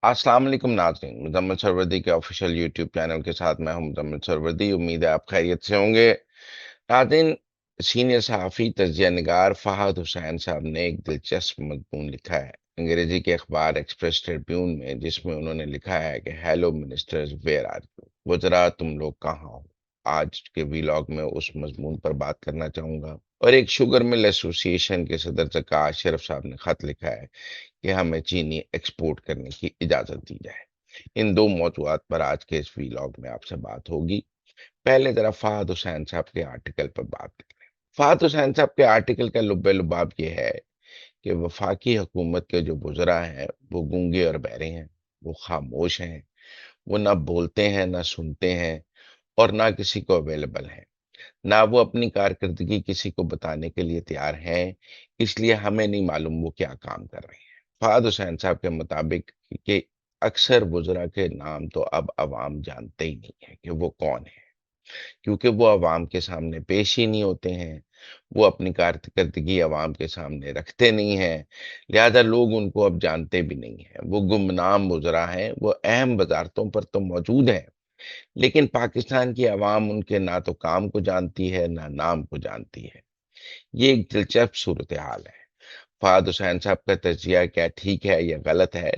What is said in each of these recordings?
अस्सलाम वालेकुम नाज़रीन, मुज़म्मिल सरवरदी के ऑफिशियल यूट्यूब चैनल के साथ मैं हूं मुज़म्मिल सरवरदी। उम्मीद है आप खैरियत से होंगे। नाज़रीन, सीनियर सहाफ़ी तजिया निगार फ़हाद हुसैन साहब ने एक दिलचस्प मज़मून लिखा है अंग्रेजी के अखबार एक्सप्रेस ट्रिब्यून में, जिसमें उन्होंने लिखा है कि hello ministers, where are you? वज़रा, तुम लोग कहाँ हो? आज के वीलॉग में उस मज़मून पर बात करना चाहूंगा। और एक शुगर मिल एसोसिएशन के सदर ज़का अशरफ साहब ने खत लिखा है कि हमें चीनी एक्सपोर्ट करने की इजाजत दी जाए। इन दो मौजूआत पर आज के इस वीलॉग में आपसे बात होगी। पहले जरा फहद हुसैन साहब के आर्टिकल पर बात करें। फहद हुसैन साहब के आर्टिकल का लुब्बे लुबाब ये है कि वफाकी हुकूमत के जो बुजरा हैं वो गूंगे और बहरे हैं, वो खामोश हैं, वो ना बोलते हैं, ना सुनते हैं, और ना किसी को अवेलेबल हैं, ना वो अपनी कारकर्दगी किसी को बताने के लिए तैयार हैं। इसलिए हमें नहीं मालूम वो क्या काम कर रहे हैं। फहाद हुसैन साहब के मुताबिक कि अक्सर वुज़रा के नाम तो अब अवाम जानते ही नहीं है कि वो कौन है, क्योंकि वो अवाम के सामने पेश ही नहीं होते हैं। वो अपनी कारकर्दगी अवाम के सामने रखते नहीं हैं, लिहाजा लोग उनको अब जानते भी नहीं हैं। वो गुमनाम वुज़रा हैं, वो अहम वजारतों पर तो मौजूद हैं, लेकिन पाकिस्तान की अवाम उनके ना तो काम को जानती है, ना नाम को जानती है। ये एक दिलचस्प सूरत हाल है। फहाद हुसैन साहब का तजिया क्या ठीक है या गलत है,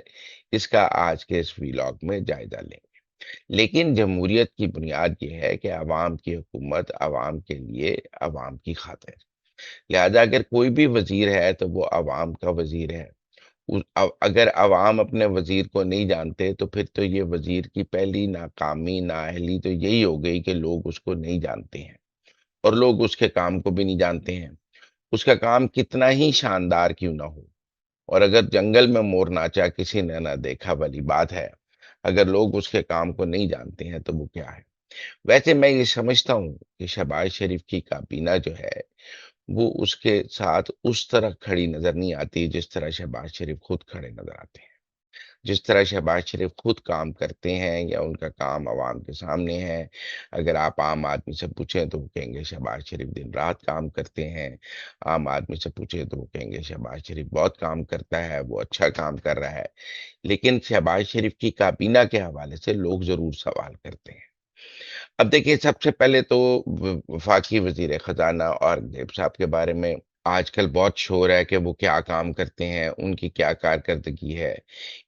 इसका आज के इस वीलॉग में जायजा लेंगे। लेकिन जमहूरियत की बुनियाद ये है कि अवाम की हुकूमत अवाम के लिए, अवाम की खातिर। लिहाजा अगर कोई भी वजीर है तो वो अवाम का वजीर है। अगर अवाम अपने वजीर को नहीं जानते तो फिर तो ये वजीर की पहली नाकामी, नाअहली तो यही हो गई कि लोग उसको नहीं जानते हैं, और लोग उसके काम को भी नहीं जानते हैं। उसका काम कितना ही शानदार क्यों ना हो, और अगर जंगल में मोर नाचा किसी ने ना देखा वाली बात है, अगर लोग उसके काम को नहीं जानते हैं तो वो क्या है। वैसे मैं ये समझता हूँ कि शहबाज शरीफ की काबीना जो है वो उसके साथ उस तरह खड़ी नजर नहीं आती जिस तरह शहबाज शरीफ खुद खड़े नजर आते हैं। जिस तरह शहबाज शरीफ खुद काम करते हैं या उनका काम आवाम के सामने है, अगर आप आम आदमी से पूछें तो वो कहेंगे शहबाज शरीफ दिन रात काम करते हैं। आम आदमी से पूछे तो वो कहेंगे शहबाज शरीफ बहुत काम करता है, वो अच्छा काम कर रहा है। लेकिन शहबाज शरीफ की काबीना के हवाले से लोग जरूर सवाल करते हैं। अब देखिए, सबसे पहले तो वफाकी वजीर खजाना औरंगजेब साहब के बारे में आजकल बहुत शोर है कि वो क्या काम करते हैं, उनकी क्या कारकर्दगी है।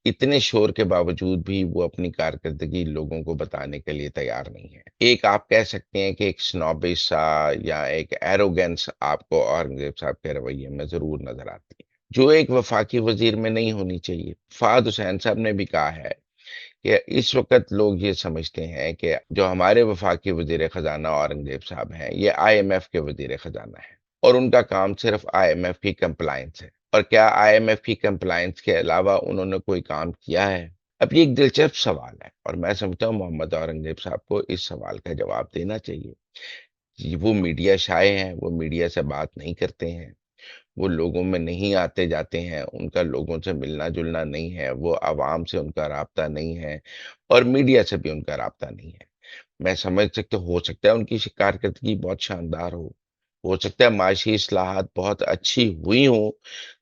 इतने शोर के बावजूद भी वो अपनी कारकर्दगी लोगों को बताने के लिए तैयार नहीं है। एक आप कह सकते हैं कि एक स्नॉबिश सा या एक एरोगेंस आपको औरंगजेब साहब के रवैये में जरूर नजर आती है, जो एक वफाकी वजीर में नहीं होनी चाहिए। फहद हुसैन साहब ने भी कहा है कि इस वक्त लोग ये समझते हैं कि जो हमारे वफाकी वजीर खजाना औरंगजेब साहब हैं, ये आईएमएफ के वजीर खजाना है, और उनका काम सिर्फ आईएमएफ की कंप्लायंस है। और क्या आईएमएफ की कंप्लायंस के अलावा उन्होंने कोई काम किया है? अब ये एक दिलचस्प सवाल है, और मैं समझता हूँ मोहम्मद औरंगजेब साहब को इस सवाल का जवाब देना चाहिए। वो मीडिया शाये हैं, वो मीडिया से बात नहीं करते हैं, वो लोगों में नहीं आते जाते हैं, उनका लोगों से मिलना जुलना नहीं है, वो आवाम से उनका राब्ता नहीं है, और मीडिया से भी उनका राब्ता नहीं है। मैं समझ सकता, हो सकता है उनकी कारकर्दगी बहुत शानदार हो सकता है माशी इस्लाहात बहुत अच्छी हुई हों,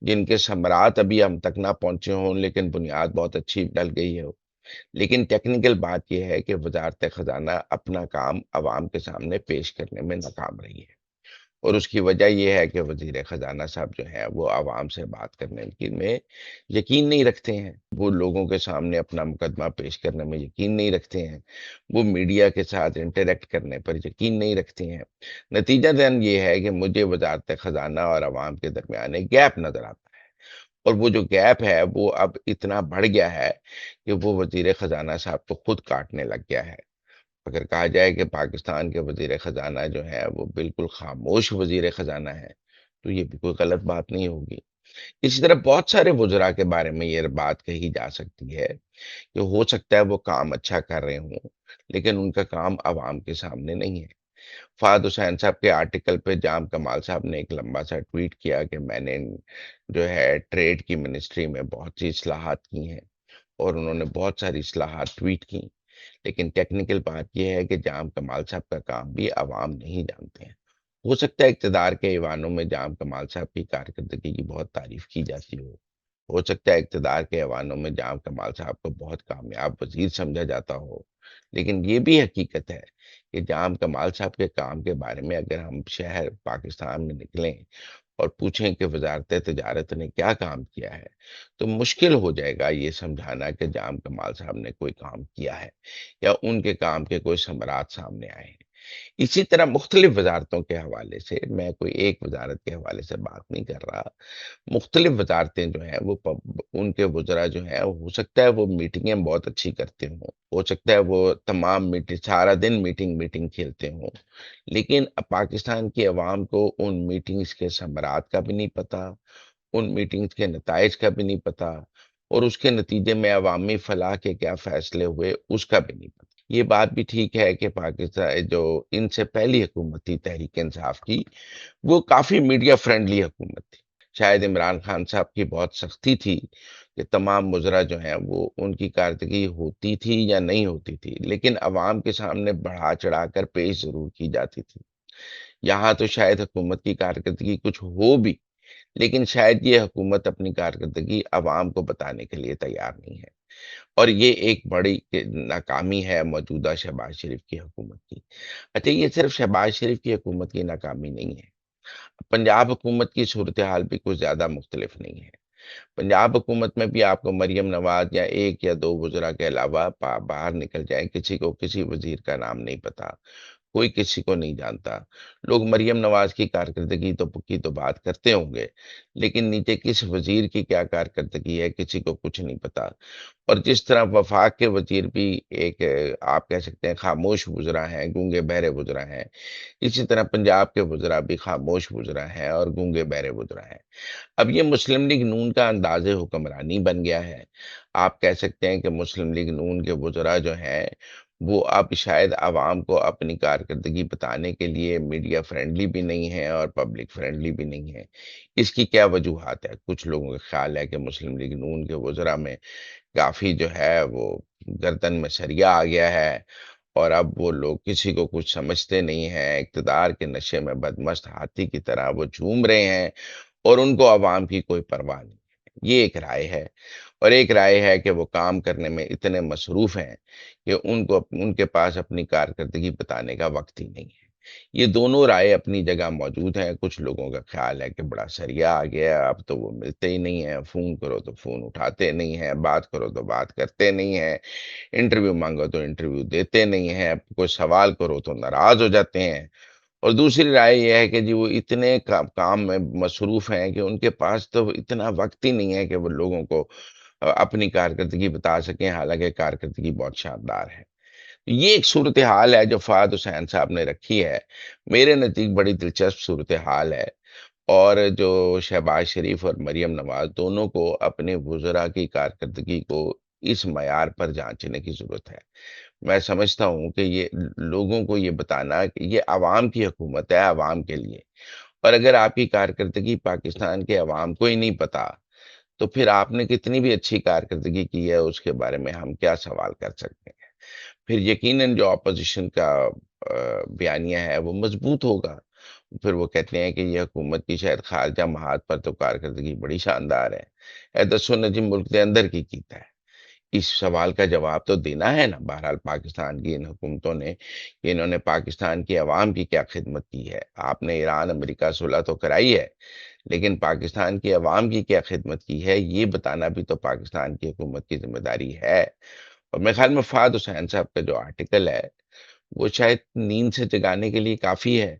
जिनके समरात अभी हम तक ना पहुंचे हों, लेकिन बुनियाद बहुत अच्छी डल गई हो। लेकिन टेक्निकल बात यह है कि वजारत खजाना अपना काम अवाम के सामने पेश करने में नाकाम रही है, और उसकी वजह ये है कि वजीर खजाना साहब जो है वो आवाम से बात करने की में यकीन नहीं रखते हैं, वो लोगों के सामने अपना मुकदमा पेश करने में यकीन नहीं रखते हैं, वो मीडिया के साथ इंटरेक्ट करने पर यकीन नहीं रखते हैं। नतीजा जन ये है कि मुझे वजारत खजाना और आवाम के दरमियान एक गैप नजर आता है, और वो जो गैप है वो अब इतना बढ़ गया है कि वो वजीर खजाना साहब को खुद काटने लग गया है। अगर कहा जाए कि पाकिस्तान के वजीर खजाना जो है वो बिल्कुल खामोश वजीर खजाना है, तो ये भी कोई गलत बात नहीं होगी। इसी तरह बहुत सारे वुजरा के बारे में ये बात कही जा सकती है कि हो सकता है वो काम अच्छा कर रहे हों, लेकिन उनका काम अवाम के सामने नहीं है। फहद हुसैन साहब के आर्टिकल पे जाम कमाल साहब ने एक लंबा सा ट्वीट किया कि मैंने जो है ट्रेड की मिनिस्ट्री में बहुत सी इस्लाहात की हैं, और उन्होंने बहुत सारी इस्लाहात ट्वीट की। लेकिन टेक्निकल बात यह है कि जाम कमाल साहब का काम भी अवाम नहीं जानते हैं। हो सकता है इक़्तिदार के ऐवानों में जाम कमाल साहब की कारकर्दगी की बहुत तारीफ की जाती ہو सकता है इक़्तिदार के ऐवानों में जाम कमाल साहब को बहुत कामयाब वज़ीर समझा जाता हो, लेकिन ये भी हकीकत है कि जाम कमाल साहब के काम के बारे में अगर हम शहर पाकिस्तान में निकलें और पूछें कि वज़ारत तिजारत ने क्या काम किया है, तो मुश्किल हो जाएगा ये समझाना कि जाम कमाल साहब ने कोई काम किया है या उनके काम के कोई समरात सामने आए हैं। इसी तरह मुख्तलिफ वज़ारतों के हवाले से, मैं कोई एक वज़ारत के हवाले से बात नहीं कर रहा, मुख्तलिफ वज़ारतें जो हैं वो उनके वज़रा जो हैं, हो सकता है वो मीटिंगें बहुत अच्छी करते हों, हो सकता है वो तमाम मीटिंग सारा दिन मीटिंग खेलते हों, लेकिन पाकिस्तान की अवाम को उन मीटिंग्स के समरात का भी नहीं पता, उन मीटिंग्स के नताइज का भी नहीं पता और उसके नतीजे में अवामी फलाह के क्या फैसले हुए उसका भी नहीं पता। ये बात भी ठीक है कि पाकिस्तान जो इनसे पहली हुकूमत थी तहरीक इंसाफ की, वो काफ़ी मीडिया फ्रेंडली हुकूमत थी। शायद इमरान खान साहब की बहुत सख्ती थी कि तमाम मुज़रा जो हैं वो उनकी कारकर्दगी होती थी या नहीं होती थी, लेकिन अवाम के सामने बढ़ा-चढ़ा कर पेश ज़रूर की जाती थी। यहाँ तो शायद हुकूमत की कारकर्दगी कुछ हो भी, लेकिन शायद ये हुकूमत अपनी कारकर्दगी अवाम को बताने के लिए तैयार नहीं है। और ये एक बड़ी नाकामी है मौजूदा शहबाज शरीफ की हुकूमत की। अच्छा, ये सिर्फ शहबाज शरीफ की हुकूमत की नाकामी नहीं है। पंजाब हुकूमत की सूरत-ए-हाल भी कुछ ज़्यादा मुख्तलिफ नहीं है। पंजाब हुकूमत में भी आपको मरियम नवाज़ या 1 या 2 वज़रा के अलावा बाहर निकल जाएँ, किसी को किसी वज़ीर का नाम नहीं पता। कोई किसी को नहीं जानता। लोग मरियम नवाज़ की कारकर्दगी तो बात करते होंगे, लेकिन नीचे किस वज़ीर की क्या कारकर्दगी है, किसी को कुछ नहीं पता। और जिस तरह वफ़ाक के वज़ीर भी एक आप कह सकते हैं खामोश वज़रा हैं, गूंगे-बहरे वज़रा हैं, इसी तरह पंजाब के वज़रा भी खामोश वज़रा हैं और गूंगे-बहरे वज़रा हैं। अब ये मुस्लिम लीग नून का अंदाज़े हुक्मरानी बन गया है। आप कह सकते हैं कि मुस्लिम लीग नून के वज़रा जो हैं, वो अब शायद आवाम को अपनी कारकर्दगी बताने के लिए मीडिया फ्रेंडली भी नहीं है और पब्लिक फ्रेंडली भी नहीं है। इसकी क्या वजूहात है? कुछ लोगों का ख़्याल है कि मुस्लिम लीग नून के वज़रा में काफ़ी जो है वो गर्दन में सरिया आ गया है और अब वो लोग किसी को कुछ समझते नहीं हैं, इक़्तिदार के नशे में बदमस्त हाथी की तरह वो झूम रहे हैं और उनको अवाम की कोई परवाह नहीं है। ये एक राय है और एक राय है कि वो काम करने में इतने मसरूफ़ हैं कि उनके पास अपनी कारकर्दगी बताने का वक़्त ही नहीं है। ये दोनों राय अपनी जगह मौजूद हैं। कुछ लोगों का ख़्याल है कि बड़ा सरिया आ गया है, अब तो वो मिलते ही नहीं हैं, फ़ोन करो तो फ़ोन उठाते नहीं हैं, बात करो तो बात करते नहीं हैं, इंटरव्यू माँगो तो इंटरव्यू देते नहीं हैं, कोई सवाल करो तो नाराज़ हो जाते हैं। और दूसरी राय ये है कि जी वो इतने काम में मसरूफ़ हैं कि उनके पास तो इतना वक़्त ही नहीं है कि वो लोगों को अपनी कारकर्दगी बता सकें, हालाँकि कारकर्दगी बहुत शानदार है। ये एक सूरत-ए-हाल है जो फ़वाद हुसैन साहब ने रखी है। मेरे नज़दीक बड़ी दिलचस्प सूरत-ए-हाल है और जो शहबाज शरीफ और मरियम नवाज़ दोनों को अपने वज़रा की कारकर्दगी को इस मयार पर जाँचने की ज़रूरत है। मैं समझता हूँ कि ये लोगों को ये बताना कि ये अवाम की हुकूमत है, अवाम के लिए और अगर आपकी कारकर्दगी पाकिस्तान के अवाम को ही नहीं पता, तो फिर आपने कितनी भी अच्छी कारकर्दगी की है, उसके बारे में हम क्या सवाल कर सकते हैं। फिर यकीनन जो ऑपोज़िशन का बयानिया है वो मज़बूत होगा। फिर वो कहते हैं कि ये हुकूमत की शायद ख़ारजा महाद पर तो कारकर्दगी बड़ी शानदार है। दसो नजी मुल्क के अंदर की कीता है। इस सवाल का जवाब तो देना है ना। बहरहाल पाकिस्तान की इन हुकूमतों ने कि इन्होंने पाकिस्तान की अवाम की क्या खिदमत की है। आपने ईरान अमेरिका सुलह तो कराई है, लेकिन पाकिस्तान की अवाम की क्या खिदमत की है, ये बताना भी तो पाकिस्तान की हुकूमत की ज़िम्मेदारी है। और मेरे ख़्याल में फ़वाद हुसैन साहब का जो आर्टिकल है, वो शायद नींद से जगाने के लिए काफ़ी है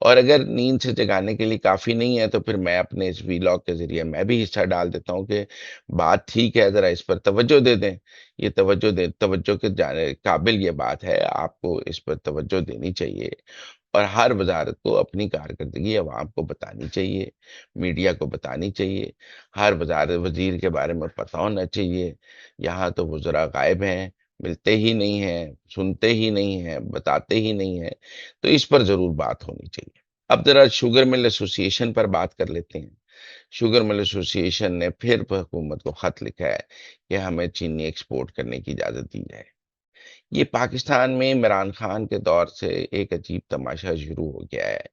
और अगर नींद से जगाने के लिए काफ़ी नहीं है, तो फिर मैं अपने इस वीलॉग के ज़रिए मैं भी हिस्सा डाल देता हूँ कि बात ठीक है, ज़रा इस पर तवज्जो दे दें। ये तवज्जो के जाने काबिल ये बात है, आपको इस पर तवज्जो देनी चाहिए और हर वज़ारत को अपनी कारकर्दगी अवाम को बतानी चाहिए, मीडिया को बतानी चाहिए। हर वज़ीर के बारे में पता होना चाहिए। यहाँ तो वज़रा गायब हैं, मिलते ही नहीं हैं, सुनते ही नहीं हैं, बताते ही नहीं हैं, तो इस पर ज़रूर बात होनी चाहिए। अब ज़रा शुगर मिल एसोसिएशन पर बात कर लेते हैं। शुगर मिल एसोसिएशन ने फिर हुकूमत को ख़त लिखा है कि हमें चीनी एक्सपोर्ट करने की इजाज़त दी जाए। ये पाकिस्तान में इमरान खान के दौर से एक अजीब तमाशा शुरू हो गया है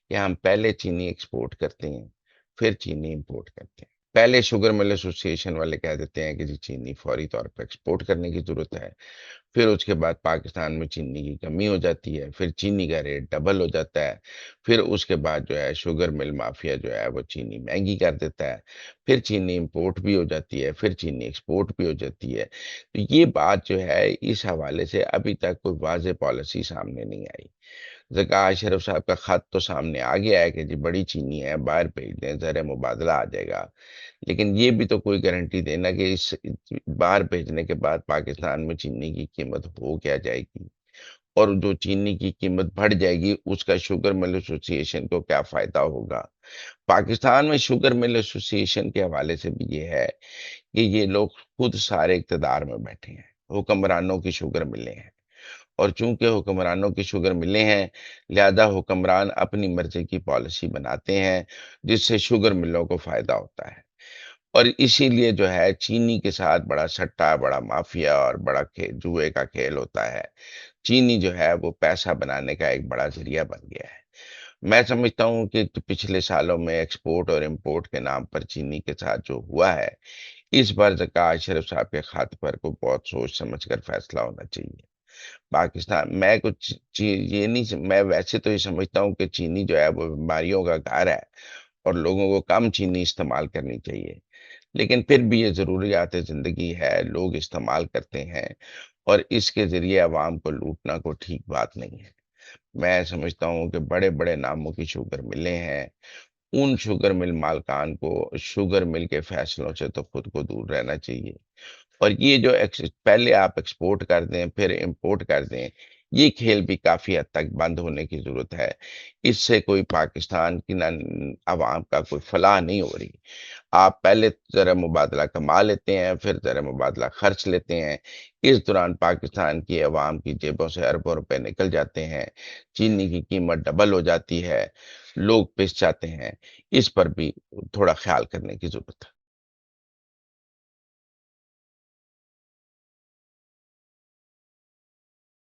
कि हम पहले चीनी एक्सपोर्ट करते हैं, फिर चीनी इंपोर्ट करते हैं। पहले शुगर मिल एसोसिएशन वाले कह देते हैं कि जी चीनी फौरी तौर पे एक्सपोर्ट करने की ज़रूरत है। फिर उसके बाद पाकिस्तान में चीनी की कमी हो जाती है, फिर चीनी का रेट डबल हो जाता है। फिर उसके बाद जो है शुगर मिल माफिया जो है वो चीनी महँगी कर देता है। फिर चीनी इम्पोर्ट भी हो जाती है, फिर चीनी एक्सपोर्ट भी हो जाती है। तो ये बात जो है इस हवाले से अभी तक कोई वाज़ेह पॉलिसी सामने नहीं आई। ज़का अशरफ साहब का ख़त तो सामने आ गया है कि जी बड़ी चीनी है, बाहर भेज दें, ज़र मुबादला आ जाएगा। लेकिन ये भी तो कोई गारंटी देना कि इस बाहर भेजने के बाद पाकिस्तान में चीनी की कीमत हो क्या जाएगी, और जो चीनी की कीमत बढ़ जाएगी उसका शुगर मिल एसोसिएशन को क्या फायदा होगा। पाकिस्तान में शुगर मिल एसोसिएशन के हवाले से भी ये है कि ये लोग खुद सारे इक्तदार में बैठे हैं, हुक्मरानों की शुगर मिलें हैं, और चूंकि हुक्मरानों की शुगर मिले हैं, लिहाजा हुक्मरान अपनी मर्जी की पॉलिसी बनाते हैं जिससे शुगर मिलों को फायदा होता है। और इसीलिए जो है चीनी के साथ बड़ा सट्टा, बड़ा माफिया और बड़ा जुए का खेल होता है। चीनी जो है वो पैसा बनाने का एक बड़ा जरिया बन गया है। मैं समझता हूँ कि पिछले सालों में एक्सपोर्ट और इंपोर्ट के नाम पर चीनी के साथ जो हुआ है, इस बार ज़का अशरफ साहब के खत पर को बहुत सोच समझ कर फैसला होना चाहिए। पाकिस्तान मैं कुछ ये नहीं मैं वैसे तो ये समझता हूँ कि चीनी जो है वो बीमारियों का घर है और लोगों को कम चीनी इस्तेमाल करनी चाहिए। लेकिन फिर भी ये ज़रूरियात ज़िंदगी है, लोग इस्तेमाल करते हैं, और इसके ज़रिए अवाम को लूटना कोई ठीक बात नहीं है। मैं समझता हूँ कि बड़े-बड़े नामों की शुगर मिलें हैं, उन शुगर मिल मालकान को शुगर मिल के फैसलों से तो खुद को दूर रहना चाहिए। और ये जो पहले आप एक्सपोर्ट कर दें फिर इंपोर्ट कर दें, ये खेल भी काफी हद तक बंद होने की जरूरत है। इससे कोई पाकिस्तान की ना अवाम का कोई फलाह नहीं हो रही। आप पहले ज़र मुबादला कमा लेते हैं, फिर ज़र मुबादला खर्च लेते हैं। इस दौरान पाकिस्तान की अवाम की जेबों से अरबों रुपए निकल जाते हैं, चीनी की कीमत डबल हो जाती है, लोग पिस जाते हैं। इस पर भी थोड़ा ख्याल करने की जरूरत है।